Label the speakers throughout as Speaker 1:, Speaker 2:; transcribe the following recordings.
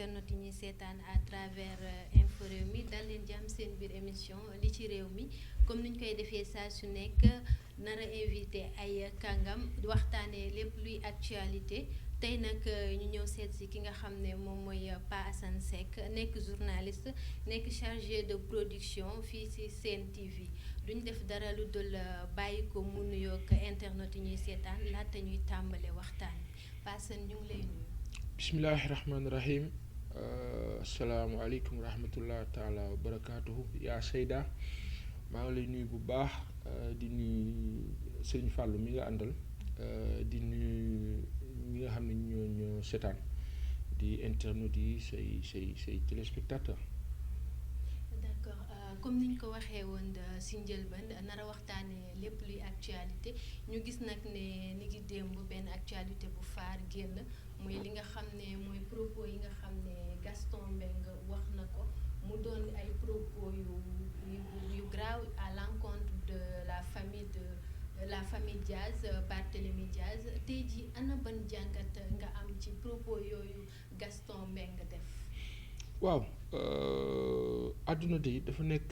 Speaker 1: internet yi ñuy seetaan à travers Infos Rewmi dal leen jàmm seen biir émission li ci réew mi comme niñ koy defee saa su nekk nar a invité ay kàngam waxtaanee lépp luy actualité tey nag ñu ñëw seet si ki nga xam ne moom mooy Pa Assane Seck nekk journaliste nekk chargé de production fii ci Sen TV duñ def dara lu dul bàyyi ko mu nuyoog internet yi ñuy seetaan laata ñuy tàmbale waxtaan Pa Assane ñu ngi lay nuyu.
Speaker 2: bismillahi rahmaani rahim asalaamualeykum wa rahmatullah taala wa barakaatuhu yaa Seyda maa ngi lay nuyu bu baax di nuyu Sëriñ Fàllu mi nga àndal di nuyu ñi nga xam ne ñoo seetaan di internet yi say téléspectateur.
Speaker 1: D'accord comme niñ ko waxee woon si njëlbeen nar a waxtaanee lépp luy actualité ñu gis nag ne ni ngi démb benn actualité bu faar génn muy li nga xam ne mooy propos yi nga xam ne Gaston Mbengue wax na ko mu doon ay propos yu grave à l'encontre de la famille Diaz Barthélémy Diaz tey jii ana ban jàngat nga am ci propos yooyu Gaston Mbengue def.
Speaker 2: waaw àdduna de dafa nekk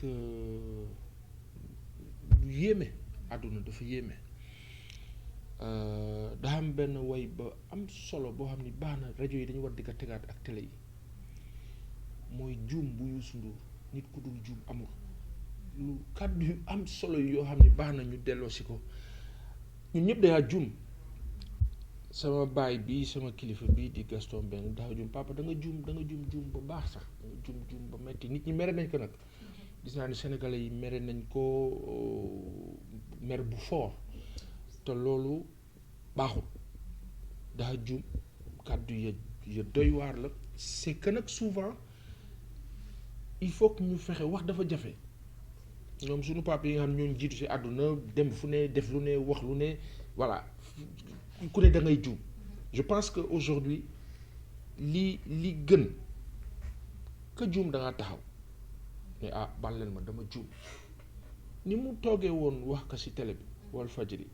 Speaker 2: yéeme àdduna dafa yéeme daa am benn way ba am solo boo xam ni baax na rajo yi dañu war di ko tegaat ak télé yi mooy juum bu Youssou Ndour nit ku dul juum amul lu kàddu yu am solo yoo xam ni baax na ñu delloo si ko ñun ñëpp dañaa juum sama baay bi sama kilifa bi di Gaston Mbengue dafa juum papa da nga juum juum ba baax sax juum ba metti nit ñi mere nañ ko nag gis naa ni sénégalais yi mere nañ ko mer bu fort te loolu baaxul dafa juum kàddu ya doy waar la c'est que nag souvent il faut que ñu fexe wax dafa jafe ñoom suñu papa yi nga xam ñoo jiitu ci àdduna dem fu ne def lu ne wax lu ne voilà ku ne da ngay juum je pense que aujourd'hui li gën ka juum da nga taxaw mais bal leen ma dama juum ni mu toogee woon wax ko ci télé bi Walfadjri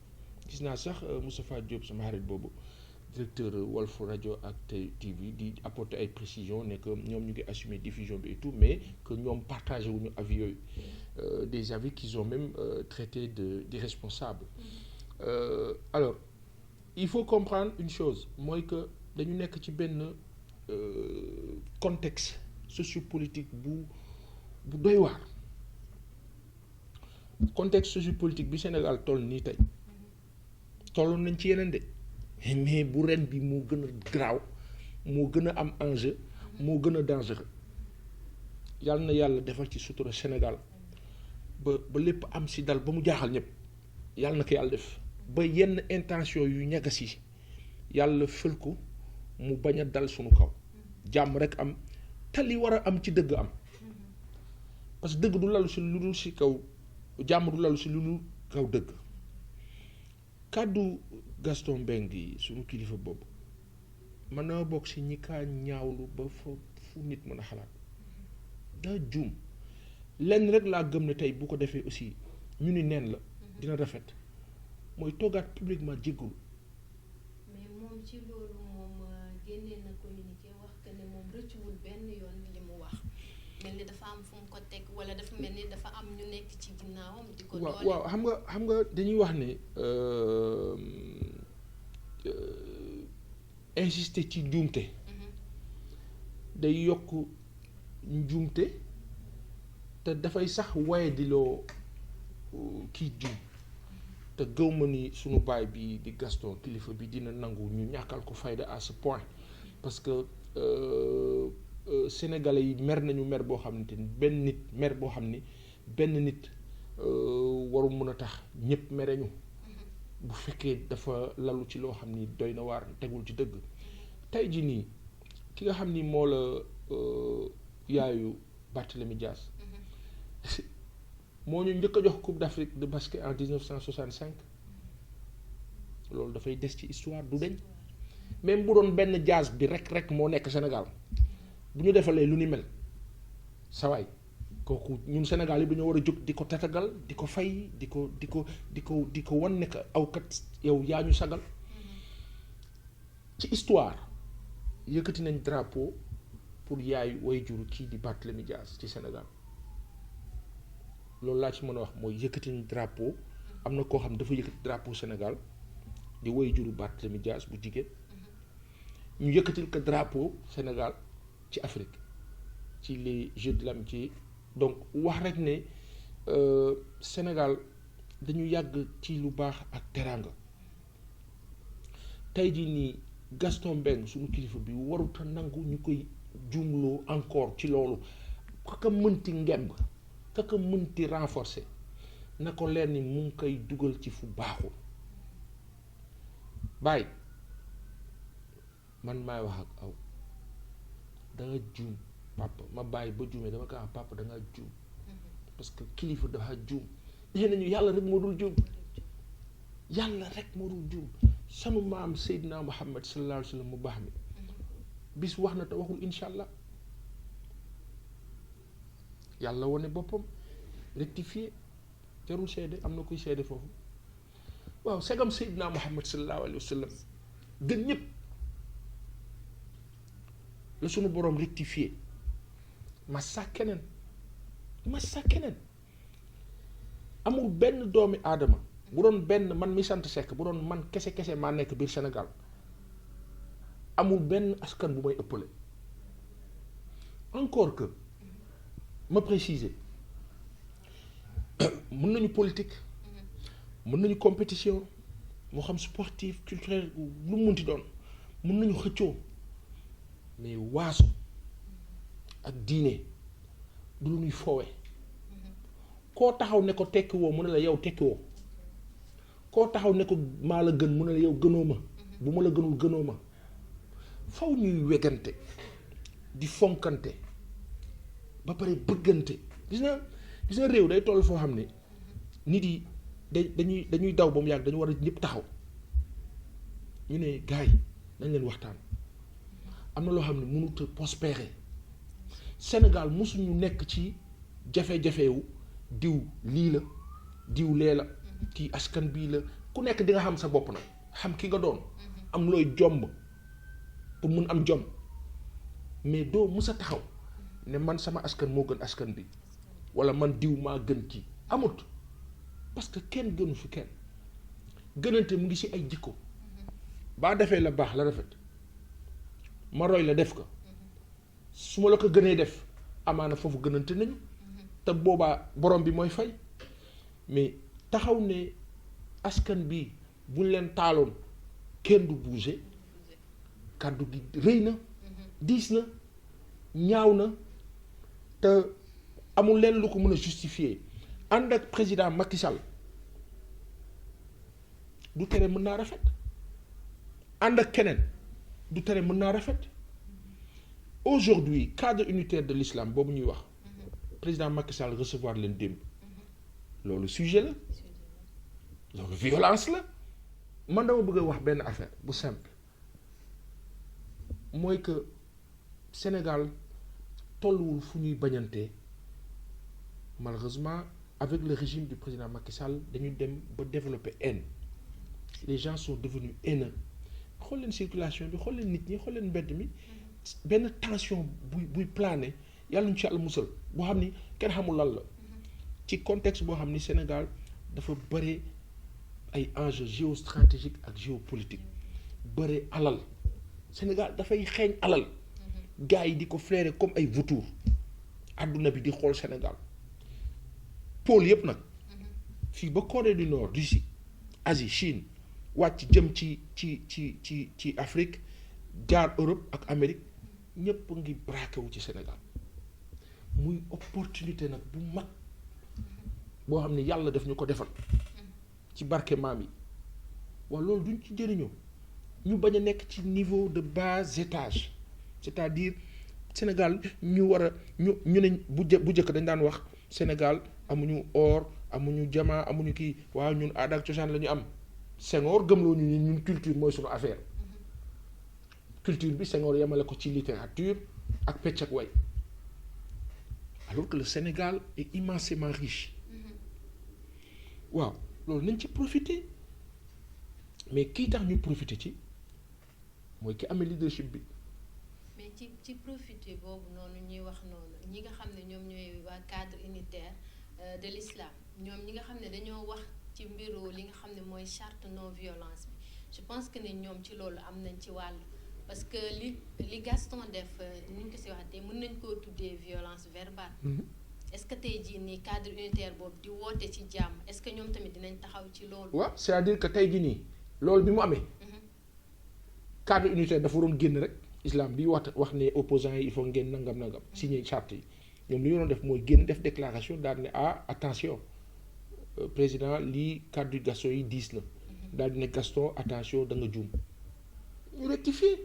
Speaker 2: gis naa sax Moustapha Diop sama xarit boobu directeur Walf rajo ak TV di apporter ay précisions ne que ñoom ñu ngi assumer diffusion bi et tout mais que ñoom partagé wuñu avis yooyu des avis qu'ils ont même traité d'irresponsables alors il faut comprendre une chose mooy que dañu nekk ci benn contexte sociopolitique bu doy waar contexte sociopolitique bi Sénégal toll nii tey tolloon nañ ci yeneen de mais bu ren bi moo gën a graaw moo gën a am enjeu moo gën a dangereux yàlla na yàlla defal ci sutura Sénégal ba lépp am si dal ba mu jaaxal ñëpp yàlla na ko yàlla def ba yenn intention yu ñagas yi yàlla fël ko mu bañ a dal suñu kaw jàmm rek am te li war a am ci dëgg am parce que dëgg du lalu si lu dul si kaw jàmm du lalu si lu dul kaw dëgg kàddu Gaston Mbengue yi suñu kilifa boobu mën na bokk si ñi kaa ñaawlu ba fu nit mën a xalaat daa juum lenn rek laa gëm ne tey bu ko defee aussi ñu ni neen la dina rafet mooy toogaat publiquement jéggul
Speaker 1: mais moom ci loolu moom génnee na communiqué wax que ne moom rëccuwul benn yoon li mu wax mel ni dafa am fu mu ko teg wala dafa mel ni dafa am ñu nekk ci ginnaawam di ko doole
Speaker 2: waaw xam nga dañuy wax ne insister ci njuumte day yokk njuumte te dafay sax waye di loo kii juum te gëw ma ni sunu baay bi di Gaston kilifa bi dina nangu ñu ñàkkal ko fayda à ce point parce que sénégalais yi mer nañu mer boo xamante ni benn nit waru mën a tax ñëpp mere ñu bu fekkee dafa lalu ci loo xam ni doy na waar tegul ci dëgg tey ji nii ki nga xam ni moo la yaayu Barthélémy Dias moo ñu njëkk a jox Coupe d'Afrique de basket en 1965 loolu dafay des ci histoire du deñ même bu doon benn Dias bi rek moo nekk Sénégal bu ñu defalee lu ni mel sawaay kooku ñun Sénégal yi dañoo war a jóg di ko tatagal di ko fay di ko wan nekk awkat yow yaa ñu sagal ci histoire yëkkati nañ drapeau pour yaay way juru kii di Barthélémy Dias ci Sénégal loolu laa ci mën a wax mooy yëkkati drapeau am na koo xam dafa yëkkati drapeau Sénégal di way juru Barthélémy Dias bu jigéen ñu yëkkatil ko drapeau Sénégal ci Afrique ci les Jeux de l'amitié donc wax rek ne Sénégal dañu yàgg ci lu baax ak teraanga tey jii nii Gaston Mbengue suñu kilifa bi waruta nangu ñu koy jumloo encore ci loolu kaka mënti ngemb kaka mënti renforcer na ko leer ni mu ngi koy dugal ci fu baaxul bàyyi man maay wax ak aw danga juum papa ma bàyyi ba juumee dama ko wax papa danga juum parce que kilifa dafa juum nee nañu yàlla rek moo dul juum yàlla rek moo dul juum sanu maam Seydina Muhammad sallallahu alayhi wa sallam mu baax mi bis wax na te waxul incha allah yàlla wane boppam rectifié jarul seede am na kuy seede foofu waaw segam Seydina Muhammad sallallahu alayhi wa sallam gën ñëpp la sunu boroom rectifié massa keneen amul benn doomi aadama bu doon benn man mi sant Seck bu doon man kese maa nekk biir Sénégal amul benn askan bu may ëppale encore que ma préciser mën nañu politique mën nañu compétition moo xam sportif culturel lu mu munti doon mën nañu xëccoo mais waaso ak diine du lu ñuy foowee koo taxaw ne ko tekki woo mu ne la yow tekki woo koo taxaw ne ko maa la gën mu ne la yow gënoo ma bu ma la gënul gënoo ma faw ñuy wegante di fonkante ba pare bëggante gis na réew day toll foo xam ne nit yi dañuy daw ba mu yàgg dañu war a ñëpp taxaw ñu ne gars yi nañ leen waxtaan am na loo xam ne mënut a prospérer Sénégal mosuñu nekk ci jafe-jafewu diw lii la diw lee la kii askan bii la ku nekk di nga xam sa bopp nag xam ki nga doon am looy jomb pour mun am jom mais doo mus a taxaw ne man sama askan moo gën askan bi walla man diw maa gën kii amut parce que kenn gënu fi kenn gënante mu ngi ci ay jikko baa defee la baax la rafet ma roy la def ko su ma la ko gënee def amaana foofu gënante nañu te boobaa borom bi mooy fay mais taxaw ne askan bi buñ leen taaloon kenn du bouger kàddu gi rëy na diis na ñaaw na te amul leen lu ko mën a justifier ànd ak président Macky Sall du tere mën naa rafet ànd ak keneen du tere mën naa rafet aujourd'hui cadre unitaire de l'islam boobu ñuy wax président Macky Sall recevoir leen démb loolu sujet la loolu violence la man dama bëgg a wax benn affaire bu simple mooy que Sénégal tolluwul fu ñuy bañantee malheureusement avec le régime du président Macky Sall dañu dem ba développer haine les gens sont devenus haineux xool leen circulation bi xool leen nit ñi xool leen mbedd mi benn tension buy plané yàlla ñu ci yàlla musal boo xam ni kenn xamul lan la ci contexte boo xam ni Sénégal dafa bëre ay enjeux géostratégiques ak géopolitique bëre alal Sénégal dafay xeeñ alal gars yi di ko flairer comme ay vautours àdduna bi di xool Sénégal pôle yépp nag fii ba Corée du Nord Russie Asie Chine wàcc jëm ci Afrique jaar Europe ak Amérique ñépp ngi braqué wu ci Sénégal muy opportunité nag bu mag boo xam ne yàlla daf ñu ko defal ci barke maam yi waaw loolu duñ ci jëriñoo ñu bañ a nekk ci niveau de bas étage c'est-à-dire Sénégal ñu war a ñu ne bu njëkk dañ daan wax Sénégal amuñu or amuñu jamaa amuñu kii waaw ñun aada ak cosaan la ñu am Senghor gëmloo ñu ñun culture mooy suñu affaire culture bi Senghor yemale ko ci littérature ak pecc ak way alors que le Sénégal est immensément riche waaw loolu nañ ci profiter mais kii tax ñu profiter ci mooy ki amee leadership bi.
Speaker 1: mais mais ci profité boobu noonu ñuy wax noonu ñi nga xam ne ñoom ñooy waa cadre unitaire de l'islam ñoom ñi nga xam ne dañoo wax ci mbiru li nga xam ne mooy charte non violence bi je pense que ne ñoom ci loolu am nañ ci wàll parce que li Gaston def ni ñu ko si waxatee mën nañ koo tuddee violence verbale. Est-ce que tey jii nii cadre unitaire boobu di woote ci jàmm est-ce que ñoom tamit dinañ taxaw ci loolu.
Speaker 2: waaw c'est-à-dire que tey jii nii loolu bi mu amee. cadre unitaire dafa waroon génn rek islam bi wax ne opposants yi il faut ngeen nangam signer charte yi ñoom li ñu doon def mooy génn def déclaration daal ne attention président lii cadre Gaston yi diis na. daal di ne Gaston attention da nga juum ñu rectifier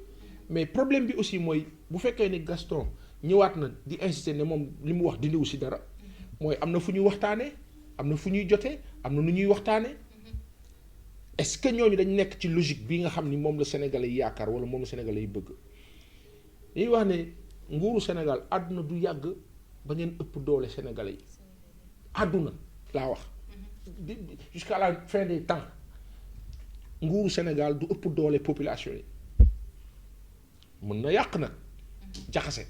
Speaker 2: mais problème bi aussi mooy bu fekkee ne Gaston ñëwaat na di insister ne moom li mu wax dindiwu si dara mooy am na fu ñuy waxtaanee am na fu ñuy jotee am na nu ñuy waxtaanee est-ce que ñooñu dañ nekk ci logique bi nga xam ni moom la Sénégalais yi yaakaar wala moom la Sénégalais yi bëgg dañuy wax ne nguuru Sénégal àdduna du yàgg ba ngeen ëpp doole Sénégalais yi àdduna laa wax jusqu'à la fin des temps nguuru Sénégal du ëpp doole population yi mën na yàq nag jaxase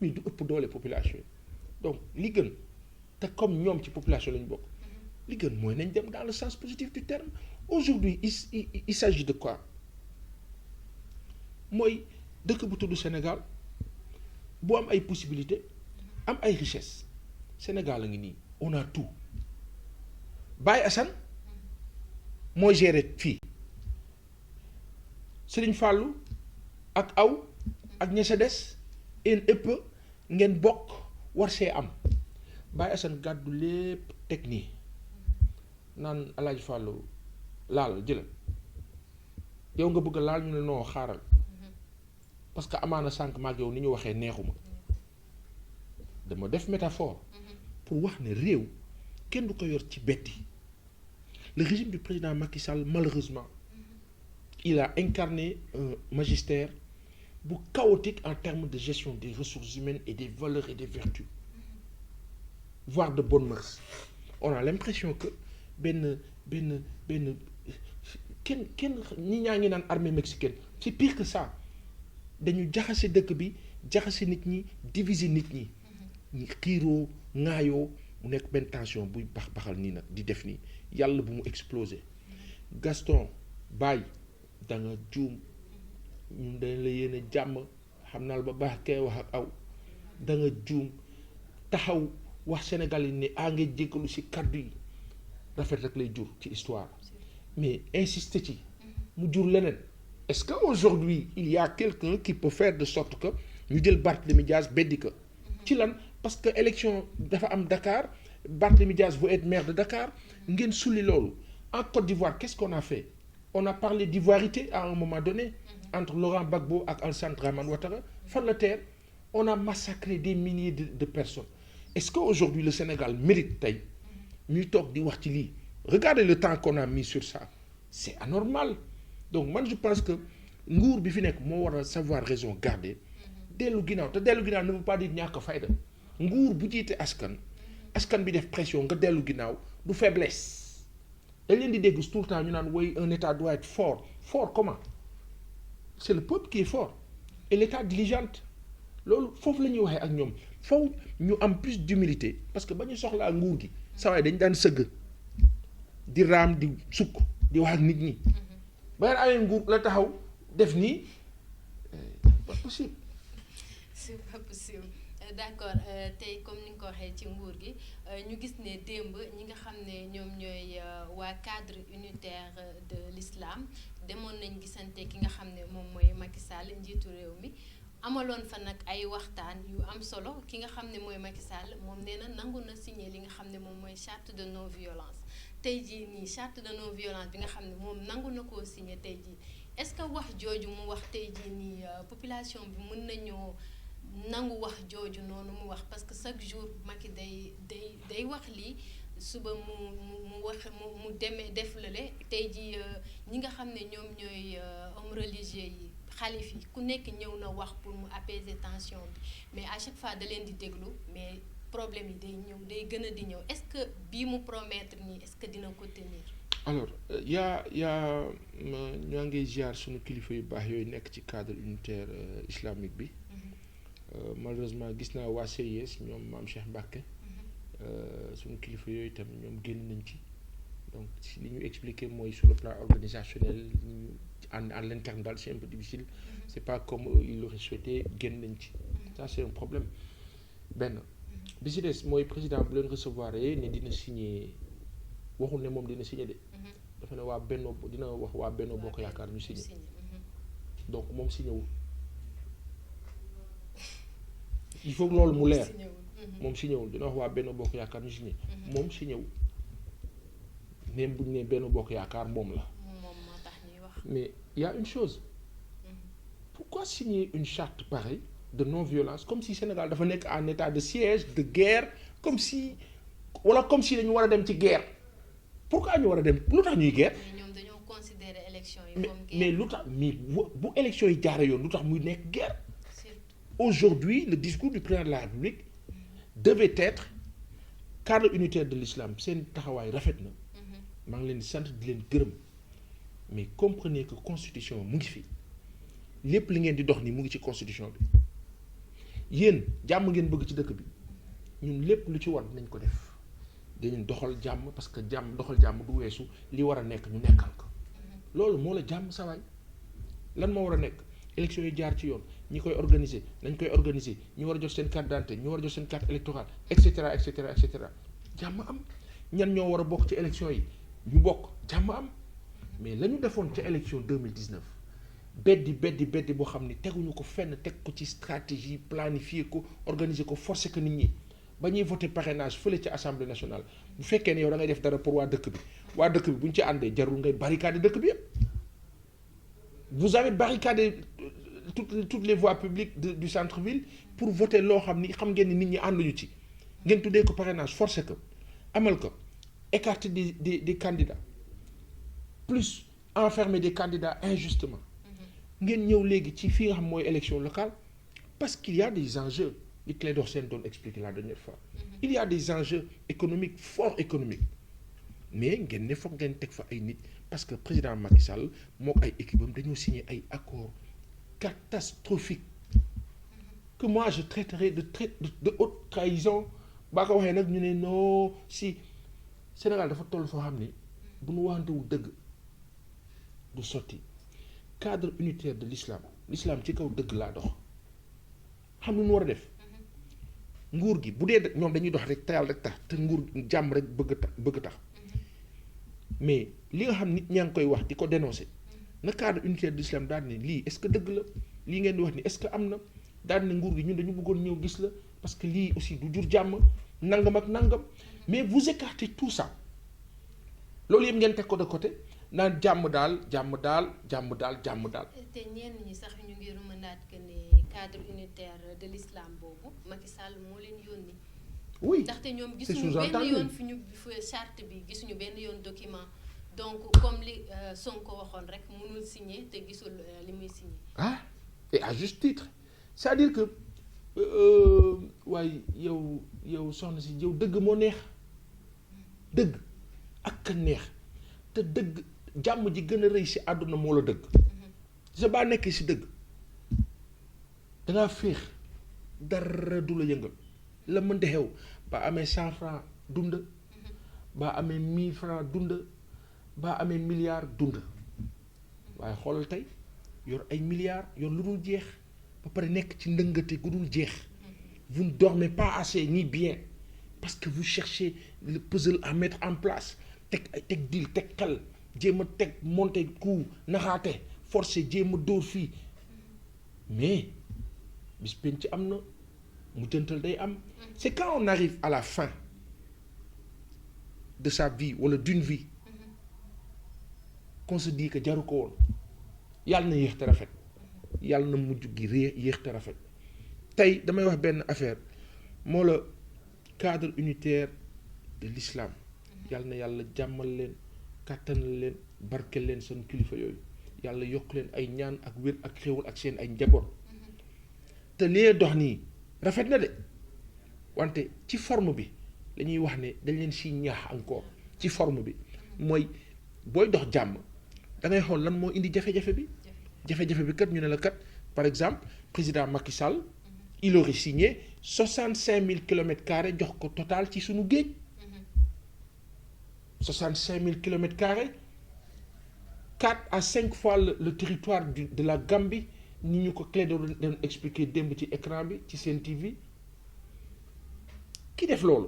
Speaker 2: mais du ëpp doole population yi donc li gën te comme ñoom ci population lañu bokk li gën mooy nañ dem dans le sens positif du terme aujourd'hui il s'agit de quoi mooy dëkk bu tudd Sénégal bu am ay possibilités am ay richesses Sénégal a ngi nii on a tout Baye Assane mooy gérer fii Serigne Fallou ak aw ak ña sa des en ëpp ngeen bokk war see am Baye Assane gàddu lépp teg nii naan Alaaji Fallou laal jëlal yow nga bëgg laal ñu ne non xaaral parce que amaana sànq maag yow ni ñu waxee neexuma dama def métaphore pour wax ne réew kenn du ko yor ci betti le régime du président Macky Sall malheureusement il a incarné un magistère bu chaotique en termes de gestion des ressources humaines et des valeurs et des vertus voire de bonnes mœurs on a l'impression que benn kenn ñi ñaa ngi naan armée mexicaine c'est pire que ça dañu jaxase dëkk bi jaxase nit ñi diviser nit ñi ñi xiiroo ŋaayoo mu nekk benn tension buy baxal nii nag di def nii yàlla bu mu exploser Gaston Baye da nga juum ñun dañ la yéene jàmm xam naa la ba baax kay wax ak aw da nga juum taxaw wax Sénégal yi ne nga jéggalu ci kàddu yi rafet rek lay jur ci histoire mais insister ci mu jur leneen est-ce que aujourd'hui il y a quelqu'un qui peut faire de sorte que ñu jël Barthélémy Dias beddi ko ci lan parce que élection dafa am Dakar Barthélémy Dias veut être maire de Dakar ngeen sulli loolu en Côte d'Ivoire qu'est-ce qu'on a fait on a parlé d'ivoirité à un moment donné entre Laurent Gbagbo ak Alassane Dramane Ouattara fan la terre on a massacré des milliers de personnes est-ce que aujourd'hui le Sénégal mérite tey ñuy toog di wax ci lii regardez le temps qu'on a mis sur ça c'est anormal donc man je pense que nguur bi fi nekk moo war a savoir raison garder dellu ginnaaw te dellu ginnaaw ne veut pas dire ñàkk fayda nguur bu jiite askan bi def pression nga dellu ginnaaw du faiblesse dañ leen di dégg tout le temps ñu naan woy un état doit être fort comment c'est le peuple qui est fort et l'état diligente loolu foofu la ñuy waxee ak ñoom faw ñu am plus d'humilité parce que ba ñu soxlaa nguur gi saa waay dañ daan sëgg di raam di sukk di wax ak nit ñi ba ngeen amee nguur la taxaw def nii pas possible.
Speaker 1: c'est pas possible d'accord tey comme ni nga ko waxee ci nguur gi ñu gis ne démb ñi nga xam ne ñoom ñooy waa cadre unitaire de l'islam demoon nañ gisante ki nga xam ne moom mooy Macky Sall njiitu réew mi amaloon fa nag ay waxtaan yu am solo ki nga xam ne mooy Macky Sall moom nee na nangu na signé li nga xam ne moom mooy charte de non violence tey jii nii charte de non violence bi nga xam ne moom nangu na koo signé tey jii est-ce que wax jooju mu wax tey jii nii population bi mën nañoo nangu wax jooju noonu mu wax parce que chaque jour Macky day wax lii suba mu wax mu demee def lale tey jii ñi nga xam ne ñoom ñooy hommes religieux yi xalif yi ku nekk ñëw na wax pour mu apaiser tension bi mais à chaque fois da leen di déglu mais problème yi day gën a di ñëw est-ce que bii mu promettre nii est-ce que dina ko tenir.
Speaker 2: alors yaa ñoo ngi ziar suñu kilifa yu baax yooyu nekk ci cadre unitaire islamique bi malheureusement gis naa waa CIS ñoom maam Cheikh Mbacke suñu kilifa yooyu itam ñoom génn nañ ci donc si li ñu expliqué mooy sur le plan organisationnel ñu à l'interne daal c'est un peu difficile c'est pas comme il l'aurait souhaité génn nañ ci ça c'est un problème benn bi si des mooy président bu leen recevoir ne dina signer waxul ne moom dina signer de dafa ne waa Benno dina wax waa Benno Bokk Yaakaar ñu signer donc moom signer wul il faut loolu mu leer moom signer wul dina wax waa Benno Bokk Yaakaar ñu signer moom signer wul même bu ñu nee Benno Bokk Yaakaar moom la mais il y a une chose pourquoi signer une charte pareille de non-violence comme si Sénégal dafa nekk en état de siège de guerre comme si dañu war a dem ci guerre pourquoi ñu war a dem lu tax ñuy guerre.
Speaker 1: ñoom dañoo considérer élection yi comme guerre
Speaker 2: mais lu tax mais bu élection yi jaaree yoon lu tax muy nekk guerre. Aujourd'hui le discours du président de la République devait être cadre unitaire de l'islam seen taxawaay rafet na. maa ngi leen di sant di leen gërëm mais comprenez que constitution mu ngi fi lépp li ngeen di dox nii mu ngi ci constitution bi yéen jàmm ngeen bëgg ci dëkk bi ñun lépp lu ci war nañ ko def dañu doxal jàmm parce que doxal jàmm du weesu li war a nekk ñu nekkal ko loolu moo la jàmm sawaay lan moo war a nekk élection yi jaar ci yoon ñi koy organiser nañ koy organiser ñi war a jot seen carte d'identité ñi war a jot seen carte électorale et cetera et cetera et cetera jàmm am ñan ñoo war a bokk ci élection yi ñu bokk jàmm am mais la ñu defoon ca élection 2019 beddi boo xam ni teguñu ko fenn teg ko ci stratégie planifier ko organiser ko forcer ko nit ñi ba ñuy voter parrainage fële ci assemblée nationale bu fekkee ne yow da ngay def dara pour waa dëkk bi bu ñu ci àndee jarul ngay barricader dëkk bi yëpp vous avez barricadé toutes les voies publiques du centre-ville pour voter loo xam ni xam ngeen ni nit ñi ànduñu ci ngeen tuddee ko parrainage forcer ko amal ko écarter des candidats plus enfermer des candidats injustement ngeen ñëw léegi ci fi nga xam mooy élection locale parce qu'il y a des enjeux li Clédor Sène doon expliquer la dernière fois il y a des enjeux économiques forts économiques mais ngeen ne foog ngeen teg fa ay nit parce que président Macky Sall moo ay équipe am dañoo signé ay accords catastrophiques que moi je traiterai de haute trahison baa ko waxee nag ñu ne non si Sénégal dafa toll foo xam ni bu nu waxantewul dëgg du sotti cadre unitaire de l'islam ci kaw dëgg laa dox xam lu nu war a def nguur gi bu dee ñoom dañuy dox rek tayal rek tax te nguur jàmm rek bëgg tax mais li nga xam nit ñaa ngi koy wax di ko dénoncer na cadre unitaire de l'islam daal ne lii est-ce que dëgg la lii ngeen di wax ni est-ce que am na daal ne nguur gi ñun dañu bëggoon ñëw gis la parce que lii aussi du jur jàmm nangam ak nangam mais vous écartez tout ça loolu yëpp ngeen teg ko de côté naan jàmm daal.
Speaker 1: te ñenn ñi sax ñu ngi rumandaat que ne cadre unitaire de l'islam boobu Macky Sall moo leen yónni.
Speaker 2: oui
Speaker 1: ndaxte ñoom gisuñu benn yoon fi ñu charte bi gisuñu benn yoon document donc comme li Sonko waxoon rek mënul signer te gisul li muy signer.
Speaker 2: Et à juste titre c'est-à-dire que waaye yow soxna si yow dëgg moo neex dëgg ak ka neex te dëgg jàmm ji gën a rëy si àdduna moo la dëgg sa baa nekkee si dëgg dangaa féex dara du la yëngal la mënta xew ba amee 100 francs dund ba amee 1000 francs dund ba amee milliard dund waaye xoolal tey yor ay milliards yor lu dul jeex ba pare nekk ci ndëngate gu dul jeex vous ne dormez pas assez ni bien parce que vous cherchez le puzzle à mettre en place teg dil teg xel jéem a teg monter coup naxaate forcé jéem a dóor fii mais bis penc am na mu jëntal day am c'est quand on arrive à la fin de sa vie wala d'une vie qu'on se dit que jaru ko woon yàlla na yéex te rafet yàlla na mujj gi yéex te rafet tey damay wax benn affaire moo la cadre unitaire de l'islam yàlla na yàlla jàmmal leen kàttanal leen barkel leen seen kilifa yooyu yàlla yokk leen ay ñaan ak wér ak xéwal ak seen ay njaboot te lee dox nii rafet na de wante ci forme bi lañuy wax ne dañ leen si ñaax encore ci forme bi mooy booy dox jàmm da ngay xool lan moo indi jafe-jafe bi kat ñu ne la kat par exemple président Macky Sall il aurait signé 65 000 kilomètres carrés jox ko total ci sunu géej 65 000 kilomètres carrés 4 à 5 fois le territoire de la Gambie ni ñu ko clé doon expliquer démb ci écran bi ci Sen TV ki def loolu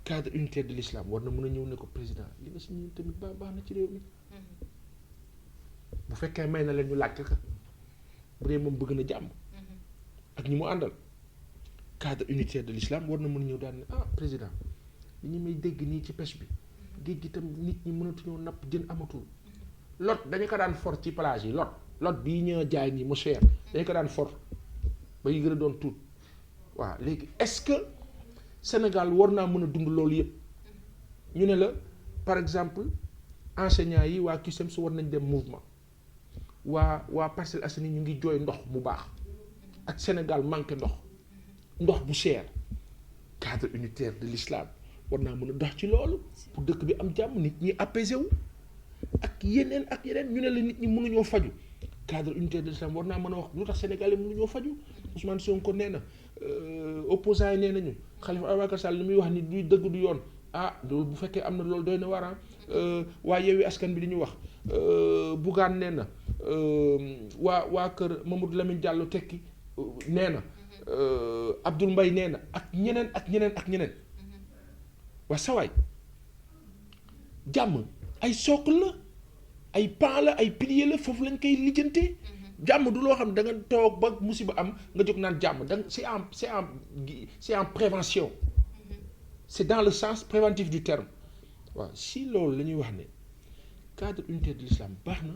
Speaker 2: cadre unitaire de l'islam war na mën a ñëw ne ko président li nga signé tamit baax na ci réew mi bu fekkee may na leen ñu laaj ka bu dee moom bëgg na jàmm ak ñi mu àndal cadre unitaire de l'islam war na mën a ñëw daal ne président li ñu may dégg nii ci pêche bi géej gi tam nit ñi mënatuñoo napp jën amatul lot dañu ko daan for ci plage yi lot bii ñu jaay nii mu cher dañu ko daan for ba yi gën a doon tuut waaw léegi est-ce que Sénégal war naa mën a dund loolu yëpp ñu ne la par exemple enseignants yi waa CUSEMS war nañ dem mouvement waa Parcelles Assainies ñu ngi jooy ndox bu baax ak Sénégal manqué ndox bu cher cadre unitaire de l'islam war naa mën a dox ci loolu pour dëkk bi am jàmm nit ñi apaisé wu ak yeneen ñu ne la nit ñi mënuñoo faju cadre unitaire de l'islam war naa mën a wax lu tax Sénégalais mënuñoo faju Ousmane Sonko nee na opposants yi nee nañu Khalifa Ababacar Sall li muy wax ni du dëgg du yoon loolu bu fekkee am na loolu doy na war waa Yewwi Askan bi li ñu wax Bougane nee na waa kër Mamadou Lamine Diallo tekki nee na Abdoul Mbaye nee na ak ñeneen waa sawaay jàmm ay socle la ay pan la ay pilier la foofu lañ koy lijjantee jàmm du loo xam ne da nga toog ba musiba am nga jóg naan jàmm da c'est en prévention c'est dans le sens préventif du terme waaw si loolu la ñuy wax ne cadre unitaire de l'islam baax na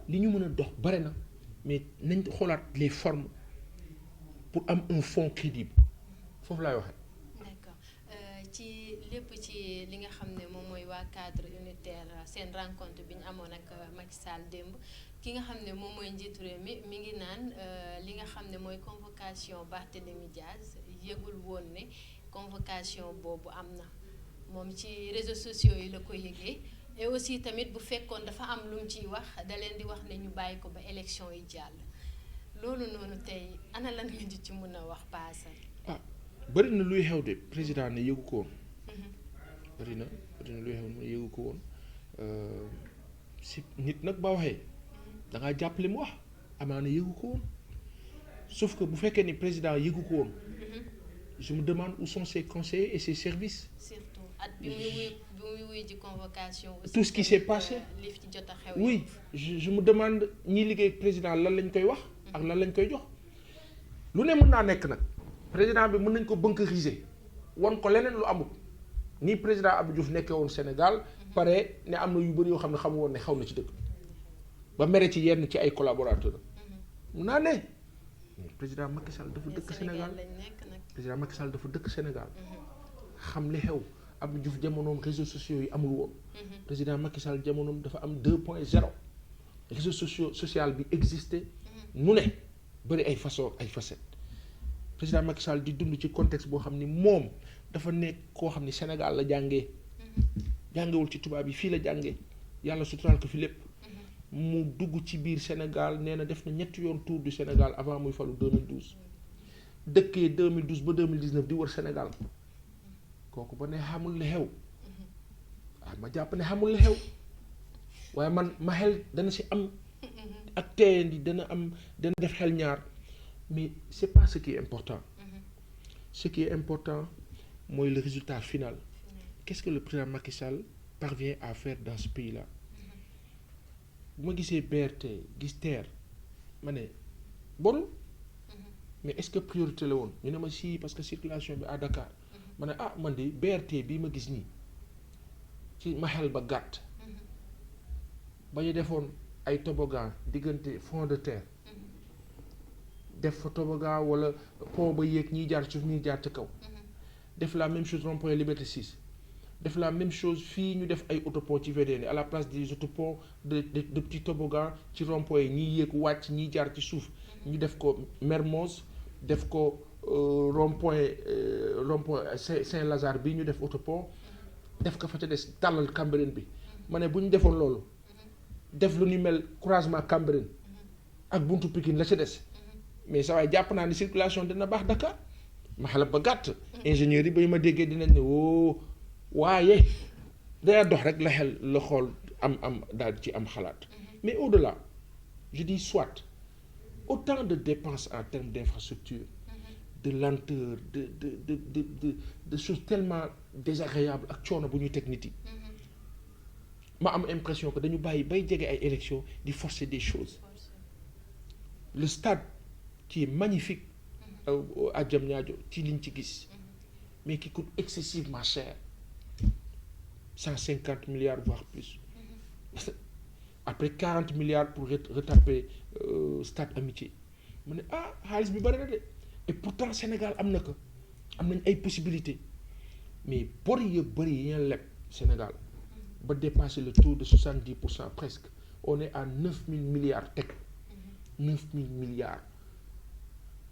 Speaker 2: li ñu mën a dox bare na mais nañ xoolaat les formes pour am un fond crédible foofu laay waxee.
Speaker 1: ci lépp ci li nga xam ne moom mooy waa cadre unitaire seen rencontre bi ñu amoon ak Macky Sall démb ki nga xam ne moom mooy njiitu réew mi ngi naan li nga xam ne mooy convocation Barthélémy Diaz yëgul woon ne convocation boobu am na moom ci réseaux sociaux yi la ko yëgee et aussi tamit bu fekkoon dafa am lu mu ciy wax da leen di wax ne ñu bàyyi ko ba élection yi jàll loolu noonu tey ana lan nga ci mën a wax paasal.
Speaker 2: bëri na luy xew de président ne yëgu ko woon bëri na luy xew ne yëgu ko woon si nit nag ba waxee da ngaa jàpp li mu wax amaana yëgu ko woon sauf que bu fekkee ni président yëgu ko woon je me demande où sont ses conseillers et ses services.
Speaker 1: surtout at bi muy wuy ji convocation. aussi
Speaker 2: tout ce qui s'est passé
Speaker 1: li fi jot a xew.
Speaker 2: oui je me demande ñiy liggéey président lan lañ koy wax. ak lan lañ koy jox lu ne mën naa nekk nag. président bi mën nañ ko bunkeriser won ko leneen lu amul ni président Abdou Diouf nekkee woon Sénégal pare ne am na yu bëri yoo xam ne xamu woon ne xaw na ci dëkk ba mere ci yenn ci ay collaborateurs mun naa ne président Macky Sall dafa dëkk Sénégal président Macky Sall dafa dëkk Sénégal xam li xew Abdou Diouf jamonoom réseaux sociaux yi amul woon président Macky Sall jamonoom dafa am 2.0 réseaux sociaux social bi existé nu ne bëri ay façon ay facettes président Macky Sall di dund ci contexte boo xam ni moom dafa nekk koo xam ni Sénégal la jàngee jàngewul ci tubaab yi fii la jàngee yàlla suturaal ko fi lépp mu dugg ci biir Sénégal nee na def na ñetti yoon tour du Sénégal avant muy falu 2012 dëkkee 2012 ba 2019 di wër Sénégal kooku ba ne xamul li xew ma jàpp ne xamul li xew waaye man ma xel dana si am ak teeyandi dana def xel ñaar. Mais c'est pas ce qui est important. Ce qui est important, mooy le résultat final. Qu'est-ce que le président Macky Sall parvient à faire dans ce pays-là? bu ma gisee BRT gis TER ma ne bonul mais est-ce que priorité la woon ñu ne ma si parce que circulation bi à Dakar ma ne man de BRT bii ma gis nii ci ma xel ba gàtt ba ñu defoon ay toboggan diggante front de terre def fa toboggan wala pont ba yéeg ñiy jaar ci suuf ñiy jaar ci kaw def la même chose rond-point Liberté 6 def la même chose fii ñu def ay autopont ci VDN à la place des autoponts de petits toboggans ci rond-point yi ñiy yéeg wàcc ñiy jaar ci suuf ñu def ko Mermoz def ko rond-point Saint-Lazare bi ñu def autopont def ko fa ca des tàllal Cambérène bi ma ne bu ñu defoon loolu def lu ni mel croisement Cambérène ak buntu Pikine la ca des mais saa waay jàpp naa ne circulation dina baax Dakar ma xala ba gàtt. ingénieurs yi ba ñu ma déggee dinañ ne woo waaye dana dox rek la xel la xool am daal ci am xalaat mais au-delà je dis soit autant de dépenses en termes d'infrastructure de lenteur de choses tellement désagréables ak coono bu ñuy teg nit yi ma am impression que dañu bàyyi bay jege ay élections di forcer des choses le stade qui est magnifique à Diamniadio ci liñ ci gis mais qui coûte excessivement cher 150 milliards voire plus après 40 milliards pour retaper stade Amitié mu ne xaalis bi bari na de et pourtant Sénégal am na ko am nañ ay possibilités mais bor yu bëri yi ñu leb Sénégal ba dépasser le taux de 70% presque on est à 9000 milliards teg 9000 milliards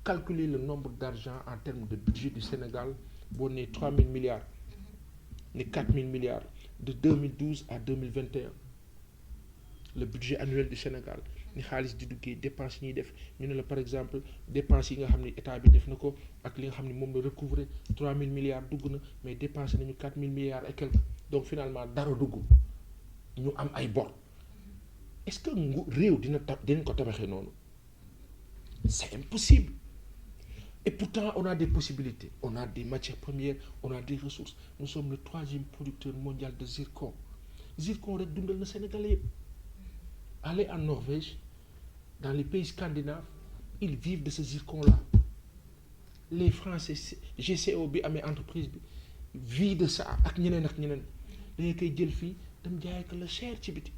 Speaker 2: calculer le nombre d'argent en termes de budget du Sénégal boo nee 3000 milliards ne 4000 milliards de 2012 à 2021 le budget annuel du Sénégal ni xaalis di duggee dépenses yi ñuy def ñu ne la par exemple dépenses yi nga xam ne état bi def na ko ak li nga xam ne moom la recouvrer 3000 milliards dugg na mais dépensé nañu 4000 milliards et quelques donc finalement dara dugg ñu am ay bor est-ce que réew dinañ ko tabaxee noonu c'est impossible et pourtant on a des possibilités on a des matières premières on a des ressources nous sommes le 3e producteur mondial de zircon rek dundal na Sénégalais yëpp allez en Norvège dans les pays scandinaves ils vivent de ce zircon-là les Français GCO bi amee entreprise bi vit de ça ak ñeneen dañu koy jël fii dem jaay ko la cher ci biti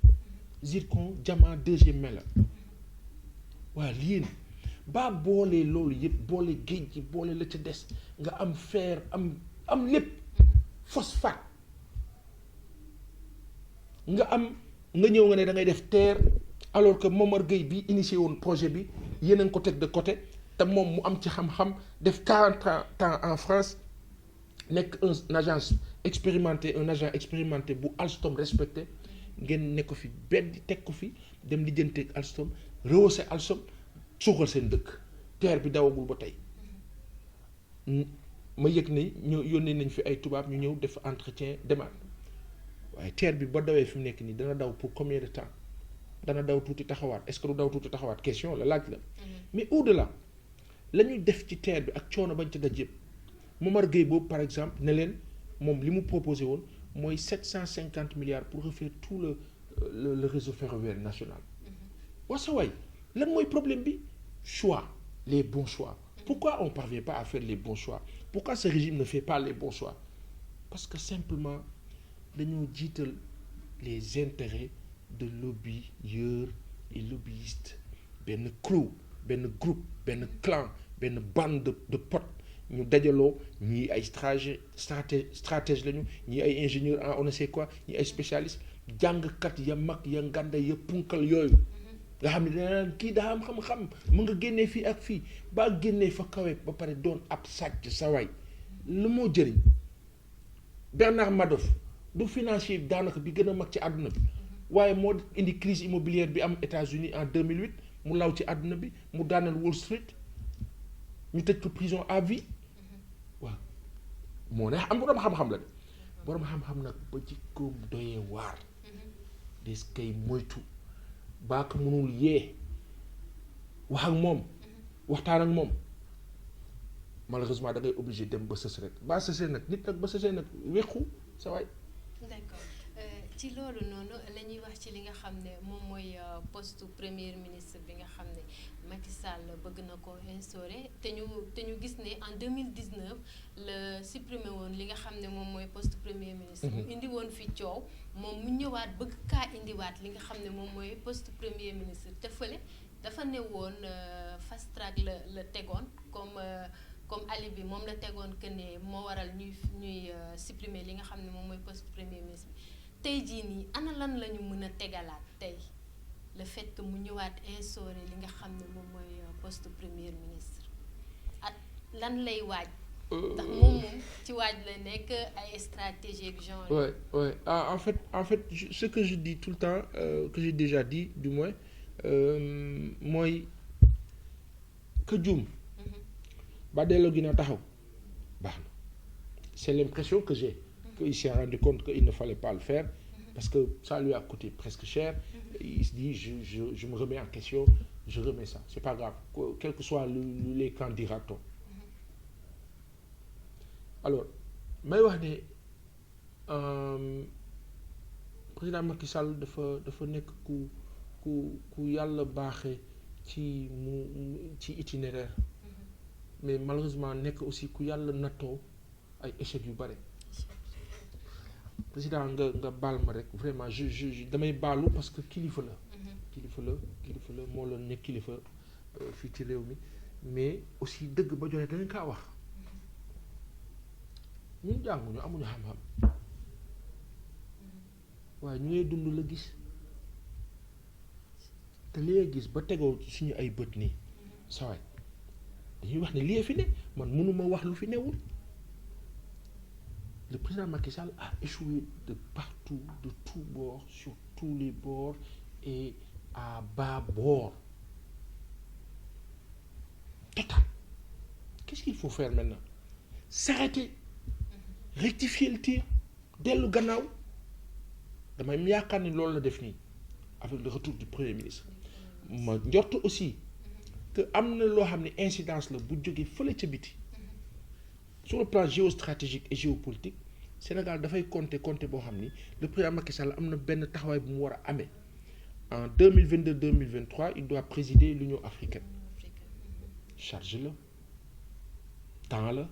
Speaker 2: zircon diamant 2e mai la waaw lii ba boole loolu yëpp boole géej gi boole la ca des nga am fer am lépp phosphate nga ñëw nga ne da ngay def terre alors que Momar Gueye bi initié woon projet bi yéen a ngi ko teg de côté te moom mu am ci xam-xam def 40 ans en France nekk un agent expérimenté bu Alstom respecté ngeen ne ko fi benn teg ko fi dem lijjanteeg Alstom rehausser Alstom suuxal seen dëkk terre bi dawagul ba tey ma yëg ne ñu yónnee nañ fi ay tubaab ñu ñëw def entretien demaat waaye terre bi ba dawee fi mu nekk nii dana daw pour combien de temps dana daw tuuti taxawaat est-ce que du daw tuuti taxawaat question la laaj la mais au-delà la ñuy def ci terre bi ak coono bañ ca daj yëpp Momar Gueye boobu par exemple ne leen moom li mu proposé woon mooy 750 milliards pour refaire tout le réseau ferroviaire national wasa waay lan mooy problème bi choix les bons choix pourquoi on parvient pas à faire les bons choix pourquoi ce régime ne fait pas les bons choix parce que simplement dañoo jiital les intérêts de lobbyeurs et lobbyistes benn crew benn groupe benn clan benn bande de potes ñu dajaloo ñii ay stratège lañu ñii ay ingénieurs en on ne sait quoi ñii ay spécialistes jàngkat ya mag ya nganda ya punkal yooyu nga xam ne danaan kii daa am xam-xam mu nga génnee fii ak fii ba génnee fa kawe ba pare doon ab sàcc sa waay lu moo jëriñ Bernard Madoff du financier daanaka bi gën a mag ci àdduna bi waaye moo indi crise immobilière bi am États-Unis en 2008 mu law ci àdduna bi mu daanal Wall Street ñu tëj ko prison à vie waaw moo ne am boroom xam-xam la de boroom xam-xam nag ba jikkoom doyee waar des kay moytu baa ko mënul yee wax ak moom waxtaan ak moom malheureusement da ngay obligé dem ba sës rek ba sësee nag nit nag ba sësee nag wéqu sa waay.
Speaker 1: d'accord ci loolu noonu la ñuy wax ci li nga xam ne moom mooy poste premier ministre bi nga xam ne Macky Sall bëgg na ko instaurer te ñu gis ne en 2019 la supprimer woon li nga xam ne moom mooy poste premier ministre. mu indi woon fi coow moom mu ñëwaat bëgg kaa indiwaat li nga xam ne moom mooy poste premier ministre te fële dafa ne woon fast track la tegoon comme ali bi moom la tegoon que ne moo waral ñuy supprimer li nga xam ne moom mooy poste premier ministre bi tey jii nii ana lan la ñu mën a tegalaat tey le fait que mu ñëwaat instaurer li nga xam ne moom mooy poste premier ministre ak lan lay waaj. ndax moom ci waaj la nekk ay stratégie ak genre.
Speaker 2: ouais en fait ce que je dis tout le temps que j'ai déjà dit du moins mooy que juum ba delloo ginnaaw taxaw baax na c'est l'impression que j'ai qu'il s'est rendu compte qu'il ne fallait pas le faire parce que ça lui a coûté presque cher. Il se dit je me remets en question, je remets ça, c'est pas grave, quel que soit les camps dira-t-on. Alors may wax ne président Macky Sall dafa nekk ku yàlla baaxee ci ci itinéraire mais malheureusement nekk aussi ku yàlla nattoo ay échecs yu bare. président nga baal ma rek vraiment je damay baalu parce que kilifa la moo la nekk kilifa fii ci réew mi mais aussi dëgg ba joxe danañ kaa wax ñun jànguñu amuñu xam-xam waaye ñu ngay dund la gis te li ngay gis ba tegoo suñu ay bët nii sawaay dañuy wax ne lii fi ne man mënuma wax lu fi newul. Le président Macky Sall a échoué de partout, de tous bords, sur tous les bords et à bas bord. Total. Qu'est-ce qu'il faut faire maintenant? S'arrêter, rectifier le tir, dellu gannaaw damay yaakaar ni loolu la def nii avec le retour du premier ministre. ma njort aussi que am na loo xam ne incidence la bu jógee fële ca biti. Sur le plan géostratégique et géopolitique Sénégal dafay compter boo xam ni le président Macky Sall am na benn taxawaay bu mu war a amee en 2022-2023 il doit présider l'Union africaine. Charge la temps la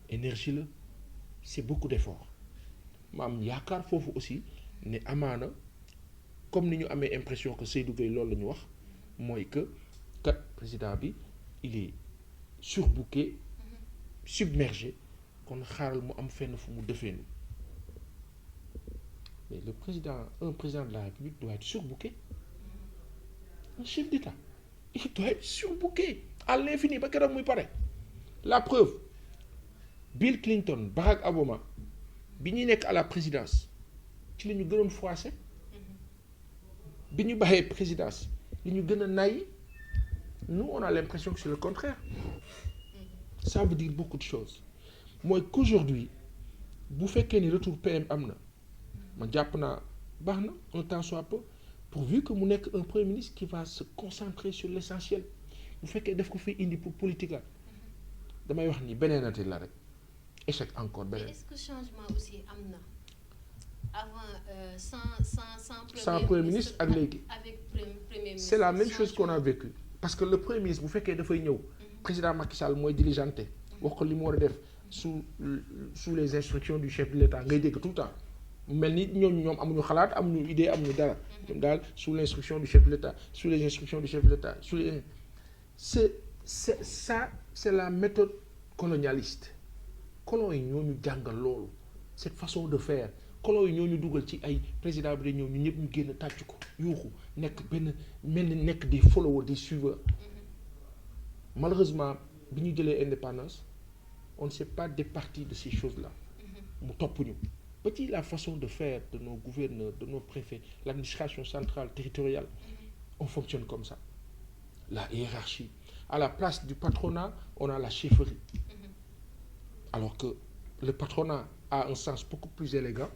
Speaker 2: énergie la c'est beaucoup d'efforts ma am yaakaar foofu aussi ne amaana comme ni ñu amee impression que Seydou Gueye loolu la ñu wax mooy que kat président bi il est surbooké. Submergé kon xaaral mu am fenn fu mu defee nii mais un président de la République doit être surbooké. Un chef d'État il doit être surbooké à l'infini ba keroog muy pare. La preuve Bill Clinton, Barack Obama bi ñuy nekk à la présidence ci la ñu gënoon froissé bi ñu baxee présidence li ñu gën a nay nous on a l'impression que c'est le contraire. Ça veut dire beaucoup de choses mooy qu'aujourd'hui bu fekkee ni retour PM am na ma jàpp naa baax na un temps soit peu pourvu que mu nekk un premier ministre qui va se concentrer sur l'essentiel bu fekkee daf ko fi indi pour politique la damay wax ni beneenati la rek échec encore beneen.
Speaker 1: est-ce que changement aussi am na avant sans
Speaker 2: premier ministre ak léegi
Speaker 1: avec premier ministre
Speaker 2: c'est la même chose qu'on a vécu parce que le premier ministre bu fekkee dafay ñëw. Président Macky Sall mooy diligenté wax ko li mu war a def sous les instructions du chef de l'État ngay dégg tout le temps mel ni ñoom amuñu xalaat amuñu idée amuñu dara ñoom daal sous l'instruction du chef de l'État sous les instructions du chef de l'État c'est la méthode colonialiste. Colons yi ñoo ñu jàngal loolu cette façon de faire colons yi ñoo ñu dugal ci ay président bi da ñëw ñu ñëpp ñu génn tàcc ko yuuxu nekk benn mel ni nekk des followers des suiveurs. Malheureusement bi ñu jëlee indépendance on ne s'est pas départi de ces choses-là mu topp ñu petit la façon de faire de nos gouverneurs de nos préfets l'administration centrale territoriale on fonctionne comme ça la hiérarchie à la place du patronat on a la chefferie alors que le patronat a un sens beaucoup plus élégant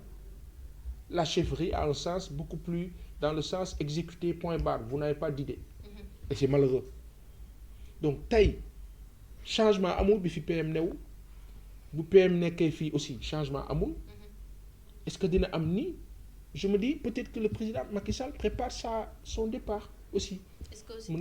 Speaker 2: la chefferie a un sens beaucoup plus dans le sens exécuter point barre vous n'avez pas d'idée et c'est malheureux. Donc tey changement amul bi fi PM new bu PM nekkee fii aussi changement amul est-ce que dina am ni je me dis peut-être que le président Macky Sall prépare son départ aussi.
Speaker 1: Est-ce que aussi